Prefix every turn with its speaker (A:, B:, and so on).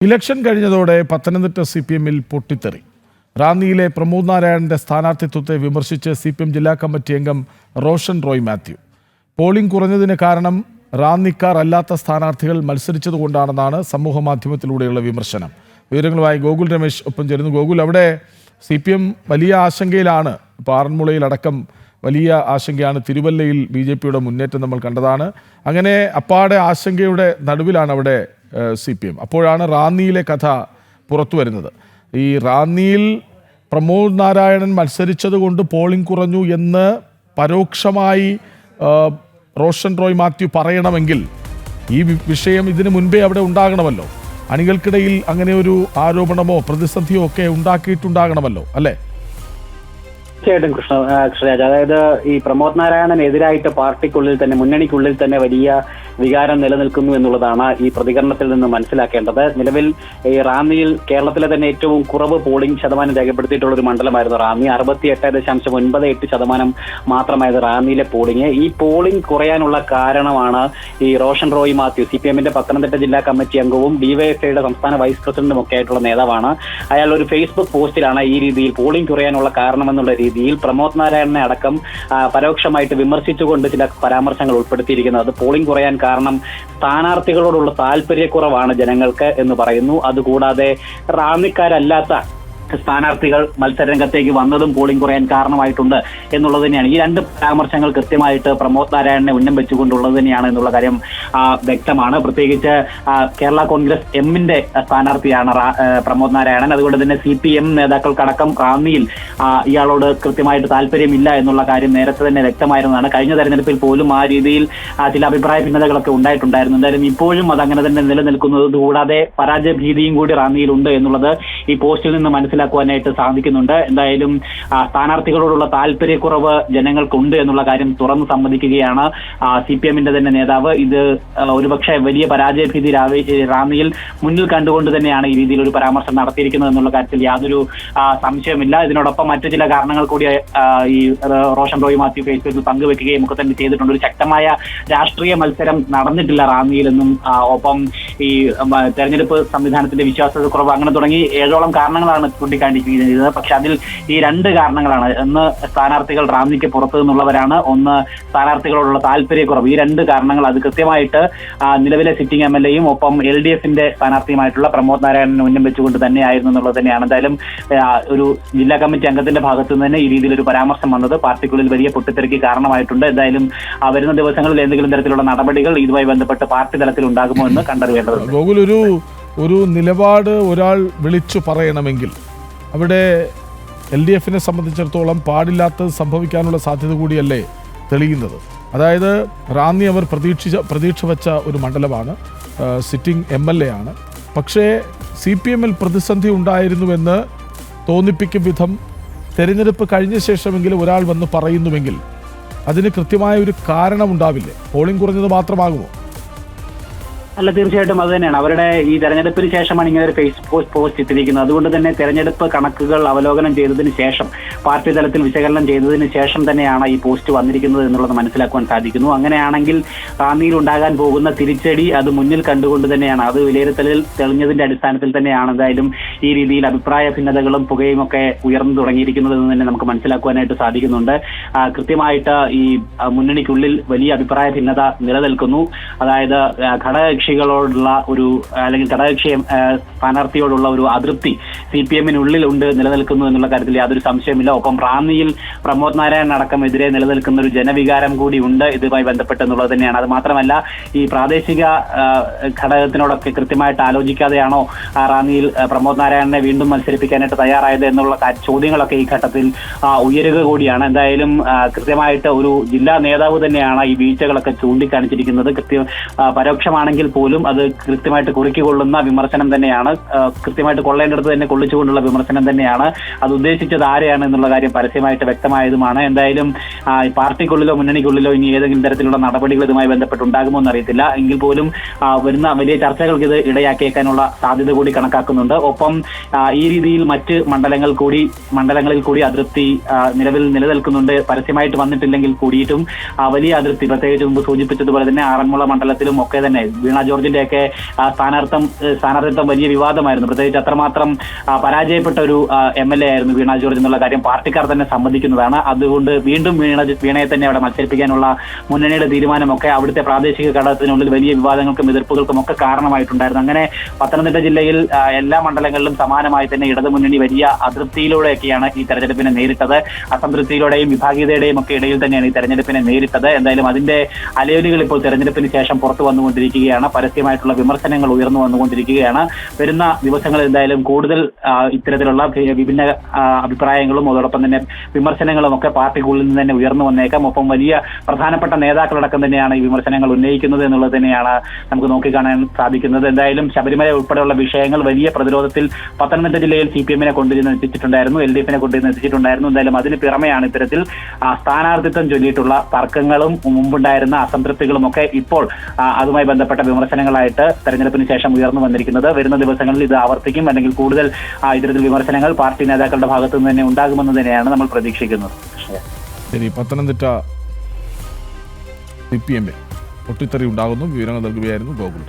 A: Election കഴിഞ്ഞതോടെ പത്തനംതിട്ട CPM-ൽ പൊട്ടിത്തെറി. റാന്നിയിലെ പ്രമോദ് നാരായണന്റെ സ്ഥാനാർത്ഥിത്വത്തെ വിമർശിച്ച് CPM ജില്ലാ കമ്മിറ്റി അംഗം റോഷൻ റോയ് മാത്യു. പോളിംഗ് കുറഞ്ഞതിന് കാരണം റാന്നിക്കാർ അല്ലാത്ത സ്ഥാനാർത്ഥികൾ മത്സരിച്ചതുകൊണ്ടാണെന്നാണ് സമൂഹ മാധ്യമത്തിലൂടെയുള്ള വിമർശനം. വിവരങ്ങളുമായി ഗോകുൽ രമേശ് ഒപ്പം ചേരുന്നു. ഗോകുൽ, അവിടെ CPM വലിയ ആശങ്കയിലാണ്. ഇപ്പോൾ ആറന്മുളയിലടക്കം വലിയ ആശങ്കയാണ്. തിരുവല്ലയിൽ BJP-യുടെ മുന്നേറ്റം നമ്മൾ കണ്ടതാണ്. അങ്ങനെ അപ്പാടെ ആശങ്കയുടെ നടുവിലാണ് അവിടെ CPM. അപ്പോഴാണ് റാന്നിയിലെ കഥ പുറത്തു വരുന്നത്. ഈ റാന്നിയിൽ പ്രമോദ് നാരായണൻ മത്സരിച്ചത് കൊണ്ട് പോളിംഗ് കുറഞ്ഞു എന്ന് പരോക്ഷമായി റോഷൻ റോയ് മാത്യു പറയണമെങ്കിൽ ഈ വിഷയം ഇതിനു മുൻപേ അവിടെ ഉണ്ടാകണമല്ലോ. അണികൾക്കിടയിൽ അങ്ങനെ ഒരു ആരോപണമോ പ്രതിസന്ധിയോ ഒക്കെ ഉണ്ടാക്കിയിട്ടുണ്ടാകണമല്ലോ, അല്ലേ?
B: തീർച്ചയായിട്ടും കൃഷ്ണരാജ്, അതായത് ഈ പ്രമോദ് നാരായണനെതിരായിട്ട് പാർട്ടിക്കുള്ളിൽ തന്നെ, മുന്നണിക്കുള്ളിൽ തന്നെ വലിയ വികാരം നിലനിൽക്കുന്നു എന്നുള്ളതാണ് ഈ പ്രതികരണത്തിൽ നിന്ന് മനസ്സിലാക്കേണ്ടത്. നിലവിൽ ഈ റാന്നിയിൽ കേരളത്തിലെ തന്നെ ഏറ്റവും കുറവ് പോളിംഗ് ശതമാനം രേഖപ്പെടുത്തിയിട്ടുള്ള ഒരു മണ്ഡലമായിരുന്നു റാന്നി. 68.98% മാത്രമായത് റാന്നിയിലെ പോളിംഗ്. ഈ പോളിംഗ് കുറയാനുള്ള കാരണമാണ് ഈ റോഷൻ റോയ് മാത്യു, CPM-ന്റെ പത്തനംതിട്ട ജില്ലാ കമ്മിറ്റി അംഗവും DYFIയുടെ സംസ്ഥാന വൈസ് പ്രസിഡന്റും ഒക്കെ ആയിട്ടുള്ള നേതാവാണ്. അയാൾ ഒരു ഫേസ്ബുക്ക് പോസ്റ്റിലാണ് ഈ രീതിയിൽ പോളിംഗ് കുറയാനുള്ള കാരണമെന്നുള്ള രീതിയിൽ പ്രമോദ് നാരായണനെ അടക്കം പരോക്ഷമായിട്ട് വിമർശിച്ചുകൊണ്ട് ചില പരാമർശങ്ങൾ ഉൾപ്പെടുത്തിയിരിക്കുന്നത്. പോളിംഗ് കുറയാൻ കാരണം സ്ഥാനാർത്ഥികളോടുള്ള താല്പര്യക്കുറവാണ് ജനങ്ങൾക്ക് എന്ന് പറയുന്നു. അതുകൂടാതെ റാന്നിക്കാരല്ലാത്ത സ്ഥാനാർത്ഥികൾ മത്സരരംഗത്തേക്ക് വന്നതും പോളിംഗ് കുറയാൻ കാരണമായിട്ടുണ്ട് എന്നുള്ളത് തന്നെയാണ്. ഈ രണ്ട് പരാമർശങ്ങൾ കൃത്യമായിട്ട് പ്രമോദ് നാരായണനെ ഉന്നം വെച്ചുകൊണ്ടുള്ളത് തന്നെയാണ് എന്നുള്ള കാര്യം വ്യക്തമാണ്. പ്രത്യേകിച്ച് കേരള കോൺഗ്രസ് എമ്മിന്റെ സ്ഥാനാർത്ഥിയാണ് പ്രമോദ് നാരായണൻ. അതുകൊണ്ട് തന്നെ CPM നേതാക്കൾക്കടക്കം റാന്നിയിൽ ഇയാളോട് കൃത്യമായിട്ട് താല്പര്യമില്ല എന്നുള്ള കാര്യം നേരത്തെ തന്നെ വ്യക്തമായിരുന്നതാണ്. കഴിഞ്ഞ തെരഞ്ഞെടുപ്പിൽ പോലും ആ രീതിയിൽ ചില അഭിപ്രായ ഭിന്നതകളൊക്കെ ഉണ്ടായിട്ടുണ്ടായിരുന്നു. എന്തായാലും ഇപ്പോഴും അതങ്ങനെ തന്നെ നിലനിൽക്കുന്നത്. കൂടാതെ പരാജയ ഭീതിയും കൂടി റാന്നിയിലുണ്ട് എന്നുള്ളത് ഈ പോസ്റ്റിൽ നിന്ന് മനസ്സിലാക്കുവാനായിട്ട് സാധിക്കുന്നുണ്ട്. എന്തായാലും സ്ഥാനാർത്ഥികളോടുള്ള താല്പര്യക്കുറവ് ജനങ്ങൾക്കുണ്ട് എന്നുള്ള കാര്യം തുറന്നു സമ്മതിക്കുകയാണ് CPM-ന്റെ തന്നെ നേതാവ്. ഇത് ഒരുപക്ഷെ വലിയ പരാജയ ഭീതി റാന്നിയിൽ മുന്നിൽ കണ്ടുകൊണ്ട് തന്നെയാണ് ഈ രീതിയിൽ ഒരു പരാമർശം നടത്തിയിരിക്കുന്നത് എന്നുള്ള കാര്യത്തിൽ യാതൊരു സംശയമില്ല. ഇതിനോടൊപ്പം മറ്റു ചില കാരണങ്ങൾ കൂടി ഈ റോഷൻ റോയ് മാത്യു ഫേസ്ബുക്കിൽ പങ്കുവെക്കുകയും ഒക്കെ തന്നെ ചെയ്തിട്ടുണ്ട്. ഒരു ശക്തമായ രാഷ്ട്രീയ മത്സരം നടന്നിട്ടില്ല റാന്നിയിലെന്നും, ഒപ്പം ഈ തെരഞ്ഞെടുപ്പ് സംവിധാനത്തിന്റെ വിശ്വാസ്യതക്കുറവ്, അങ്ങനെ തുടങ്ങി 7ഓളം കാരണങ്ങളാണ് ചൂണ്ടിക്കാണിക്കുന്നത്. പക്ഷെ അതിൽ ഈ രണ്ട് കാരണങ്ങളാണ്. ഒന്ന്, സ്ഥാനാർത്ഥികൾ റാന്നിക്ക് പുറത്തു നിന്നുള്ളവരാണ്. ഒന്ന്, സ്ഥാനാർത്ഥികളോടുള്ള താല്പര്യക്കുറവ്. ഈ രണ്ട് കാരണങ്ങൾ അത് കൃത്യമായിട്ട് നിലവിലെ സിറ്റിംഗ് MLA-യും ഒപ്പം LDF-ന്റെ സ്ഥാനാർത്ഥിയുമായിട്ടുള്ള പ്രമോദ് നാരായണനെ ഉന്നം വെച്ചുകൊണ്ട് തന്നെയായിരുന്നു എന്നുള്ളത് തന്നെയാണ്. എന്തായാലും ഒരു ജില്ലാ കമ്മിറ്റി അംഗത്തിന്റെ ഭാഗത്തു നിന്ന് തന്നെ ഈ രീതിയിലൊരു പരാമർശം വന്നത് പാർട്ടിക്കുള്ളിൽ വലിയ പൊട്ടിത്തെറിക്ക് കാരണമായിട്ടുണ്ട്. എന്തായാലും വരുന്ന ദിവസങ്ങളിൽ എന്തെങ്കിലും തരത്തിലുള്ള നടപടികൾ ഇതുമായി ബന്ധപ്പെട്ട് പാർട്ടി തലത്തിൽ ഉണ്ടാകുമോ എന്ന് കണ്ടറിയേണ്ടതുണ്ട്.
A: ഗോകുൽ, ഒരു നിലപാട് ഒരാൾ വിളിച്ചു പറയണമെങ്കിൽ അവിടെ LDF-നെ സംബന്ധിച്ചിടത്തോളം പാടില്ലാത്തത് സംഭവിക്കാനുള്ള സാധ്യത കൂടിയല്ലേ തെളിയുന്നത്? അതായത് റാന്നി അവർ പ്രതീക്ഷ വെച്ച ഒരു മണ്ഡലമാണ്, സിറ്റിംഗ് MLA ആണ്. പക്ഷേ CPM-ൽ പ്രതിസന്ധി ഉണ്ടായിരുന്നുവെന്ന് തോന്നിപ്പിക്കും വിധം തെരഞ്ഞെടുപ്പ് കഴിഞ്ഞ ശേഷമെങ്കിലും ഒരാൾ വന്ന് പറയുന്നുവെങ്കിൽ അതിന് കൃത്യമായ ഒരു കാരണമുണ്ടാവില്ലേ? പോളിംഗ് കുറഞ്ഞത് മാത്രമാകുമോ?
B: അല്ല, തീർച്ചയായിട്ടും അത് തന്നെയാണ്. അവരുടെ ഈ തെരഞ്ഞെടുപ്പിന് ശേഷമാണ് ഇങ്ങനെ ഒരു ഫേസ്ബുക്ക് പോസ്റ്റ് ഇട്ടിരിക്കുന്നത്. അതുകൊണ്ട് തന്നെ തെരഞ്ഞെടുപ്പ് കണക്കുകൾ അവലോകനം ചെയ്തതിന് ശേഷം, പാർട്ടി തലത്തിൽ വിശകലനം ചെയ്തതിന് ശേഷം തന്നെയാണ് ഈ പോസ്റ്റ് വന്നിരിക്കുന്നത് എന്നുള്ളത് മനസ്സിലാക്കുവാൻ സാധിക്കുന്നു. അങ്ങനെയാണെങ്കിൽ റാന്നിയിൽ ഉണ്ടാകാൻ പോകുന്ന തിരിച്ചടി അത് മുന്നിൽ കണ്ടുകൊണ്ട് തന്നെയാണ്, അത് വിലയിരുത്തലിൽ തെളിഞ്ഞതിന്റെ അടിസ്ഥാനത്തിൽ തന്നെയാണ് എന്തായാലും ഈ രീതിയിൽ അഭിപ്രായ ഭിന്നതകളും പുകയും ഒക്കെ ഉയർന്നു തുടങ്ങിയിരിക്കുന്നത് എന്ന് തന്നെ നമുക്ക് മനസ്സിലാക്കുവാനായിട്ട് സാധിക്കുന്നുണ്ട്. കൃത്യമായിട്ട് ഈ മുന്നണിക്കുള്ളിൽ വലിയ അഭിപ്രായ ഭിന്നത നിലനിൽക്കുന്നു. അതായത് ഘടകകക്ഷികളോടുള്ള ഒരു, അല്ലെങ്കിൽ ഘടകകക്ഷി സ്ഥാനാർത്ഥിയോടുള്ള ഒരു അതൃപ്തി CPM-നുള്ളിലുണ്ട്, നിലനിൽക്കുന്നു എന്നുള്ള കാര്യത്തിൽ യാതൊരു സംശയമില്ല. ഒപ്പം റാന്നിയിൽ പ്രമോദ് നാരായണൻ അടക്കം എതിരെ നിലനിൽക്കുന്ന ഒരു ജനവികാരം കൂടി ഉണ്ട് ഇതുമായി ബന്ധപ്പെട്ടെന്നുള്ളത് തന്നെയാണ്. അത് മാത്രമല്ല, ഈ പ്രാദേശിക ഘടകത്തിനോടൊക്കെ കൃത്യമായിട്ട് ആലോചിക്കാതെയാണോ റാന്നിയിൽ പ്രമോദ് നാരായണനെ വീണ്ടും മത്സരിപ്പിക്കാനായിട്ട് തയ്യാറായത് എന്നുള്ള ചോദ്യങ്ങളൊക്കെ ഈ ഘട്ടത്തിൽ ഉയരുക കൂടിയാണ്. എന്തായാലും കൃത്യമായിട്ട് ഒരു ജില്ലാ നേതാവ് തന്നെയാണ് ഈ വീഴ്ചകളൊക്കെ ചൂണ്ടിക്കാണിച്ചിരിക്കുന്നത്. പരോക്ഷമാണെങ്കിൽ പോലും അത് കൃത്യമായിട്ട് കുറുക്കിക്കൊള്ളുന്ന വിമർശനം തന്നെയാണ്. കൃത്യമായിട്ട് കൊള്ളേണ്ടടുത്ത് തന്നെ പൊള്ളിച്ചുകൊണ്ടുള്ള വിമർശനം തന്നെയാണ്. അത് ഉദ്ദേശിച്ചത് ആരെയാണ് എന്നുള്ള കാര്യം പരസ്യമായിട്ട് വ്യക്തമായതുമാണ്. എന്തായാലും പാർട്ടിക്കുള്ളിലോ മുന്നണിക്കുള്ളിലോ ഇനി ഏതെങ്കിലും തരത്തിലുള്ള നടപടികൾ ഇതുമായി ബന്ധപ്പെട്ടുണ്ടാകുമോ എന്നറിയത്തില്ല. എങ്കിൽ പോലും വരുന്ന വലിയ ചർച്ചകൾക്ക് ഇത് ഇടയാക്കിയേക്കാനുള്ള സാധ്യത കൂടി കണക്കാക്കുന്നുണ്ട്. ഒപ്പം ഈ രീതിയിൽ മറ്റ് മണ്ഡലങ്ങളിൽ കൂടി അതൃപ്തി നിലവിൽ നിലനിൽക്കുന്നുണ്ട്. പരസ്യമായിട്ട് വന്നിട്ടില്ലെങ്കിൽ കൂടിയിട്ടും വലിയ അതൃപ്തി, പ്രത്യേകിച്ച് മുമ്പ് സൂചിപ്പിച്ചതുപോലെ തന്നെ ആറന്മുള മണ്ഡലത്തിലും ഒക്കെ തന്നെ വീണ ജോർജിന്റെ ഒക്കെ സ്ഥാനാർത്ഥിത്വം വലിയ വിവാദമായിരുന്നു. പ്രത്യേകിച്ച് അത്രമാത്രം പരാജയപ്പെട്ട ഒരു MLA ആയിരുന്നു വീണ ജോർജ് എന്നുള്ള കാര്യം പാർട്ടിക്കാർ തന്നെ സമ്മതിക്കുന്നതാണ്. അതുകൊണ്ട് വീണ്ടും വീണയെ തന്നെ അവിടെ മത്സരിപ്പിക്കാനുള്ള മുന്നണിയുടെ തീരുമാനമൊക്കെ അവിടുത്തെ പ്രാദേശിക ഘടകത്തിനുള്ളിൽ വലിയ വിവാദങ്ങൾക്കും എതിർപ്പുകൾക്കും ഒക്കെ കാരണമായിട്ടുണ്ടായിരുന്നു. അങ്ങനെ പത്തനംതിട്ട ജില്ലയിൽ എല്ലാ മണ്ഡലങ്ങളിലും സമാനമായി തന്നെ ഇടതുമുന്നണി വലിയ അതൃപ്തിയിലൂടെയൊക്കെയാണ് ഈ തെരഞ്ഞെടുപ്പിനെ നേരിട്ടത്. അസംതൃപ്തിയുടെയും വിഭാഗീയതയുടെയും ഒക്കെ ഇടയിൽ തന്നെയാണ് ഈ തെരഞ്ഞെടുപ്പിനെ നേരിട്ടത്. എന്തായാലും അതിന്റെ അലയൊലികൾ ഇപ്പോൾ തെരഞ്ഞെടുപ്പിന് ശേഷം പുറത്തു വന്നുകൊണ്ടിരിക്കുകയാണ്. പരസ്യമായിട്ടുള്ള വിമർശനങ്ങൾ ഉയർന്നു വന്നുകൊണ്ടിരിക്കുകയാണ്. വരുന്ന ദിവസങ്ങളിൽ എന്തായാലും കൂടുതൽ ഇത്തരത്തിലുള്ള വിഭിന്ന അഭിപ്രായങ്ങളും അതോടൊപ്പം തന്നെ വിമർശനങ്ങളും ഒക്കെ പാർട്ടിക്കുള്ളിൽ നിന്ന് തന്നെ ഉയർന്നു വന്നേക്കാം. ഒപ്പം വലിയ പ്രധാനപ്പെട്ട നേതാക്കളടക്കം തന്നെയാണ് ഈ വിമർശനങ്ങൾ ഉന്നയിക്കുന്നത് എന്നുള്ളത് തന്നെയാണ് നമുക്ക് നോക്കിക്കാണാൻ സാധിക്കുന്നത്. എന്തായാലും ശബരിമല ഉൾപ്പെടെയുള്ള വിഷയങ്ങൾ വലിയ പ്രതിരോധത്തിൽ പത്തനംതിട്ട ജില്ലയിൽ CPM-നെ കൊണ്ടുവന്ന് എത്തിച്ചിട്ടുണ്ടായിരുന്നു, LDF-നെ കൊണ്ടുവന്ന് എത്തിച്ചിട്ടുണ്ടായിരുന്നു. എന്തായാലും അതിന് പുറമെയാണ് ഇത്തരത്തിൽ സ്ഥാനാർത്ഥിത്വം ചൊല്ലിയിട്ടുള്ള തർക്കങ്ങളും മുമ്പുണ്ടായിരുന്ന അസംതൃപ്തികളും ഒക്കെ ഇപ്പോൾ അതുമായി ബന്ധപ്പെട്ട വിമർശനങ്ങളായിട്ട് തെരഞ്ഞെടുപ്പിന് ശേഷം ഉയർന്നു വന്നിരിക്കുന്നത്. വരുന്ന ദിവസങ്ങളിൽ ഇത് ആവർത്തിക്കും, അല്ലെങ്കിൽ കൂടുതൽ ഇത്തരത്തിൽ വിമർശനങ്ങൾ പാർട്ടി നേതാക്കളുടെ ഭാഗത്തു നിന്ന് തന്നെ ഉണ്ടാകുമെന്ന് തന്നെയാണ് നമ്മൾ പ്രതീക്ഷിക്കുന്നത്.
A: ശരി, പത്തനംതിട്ട CPM-ൽ പൊട്ടിത്തെറി ഉണ്ടാകുന്നു. വിവരങ്ങൾ നൽകുകയായിരുന്നു ഗോകുൽ.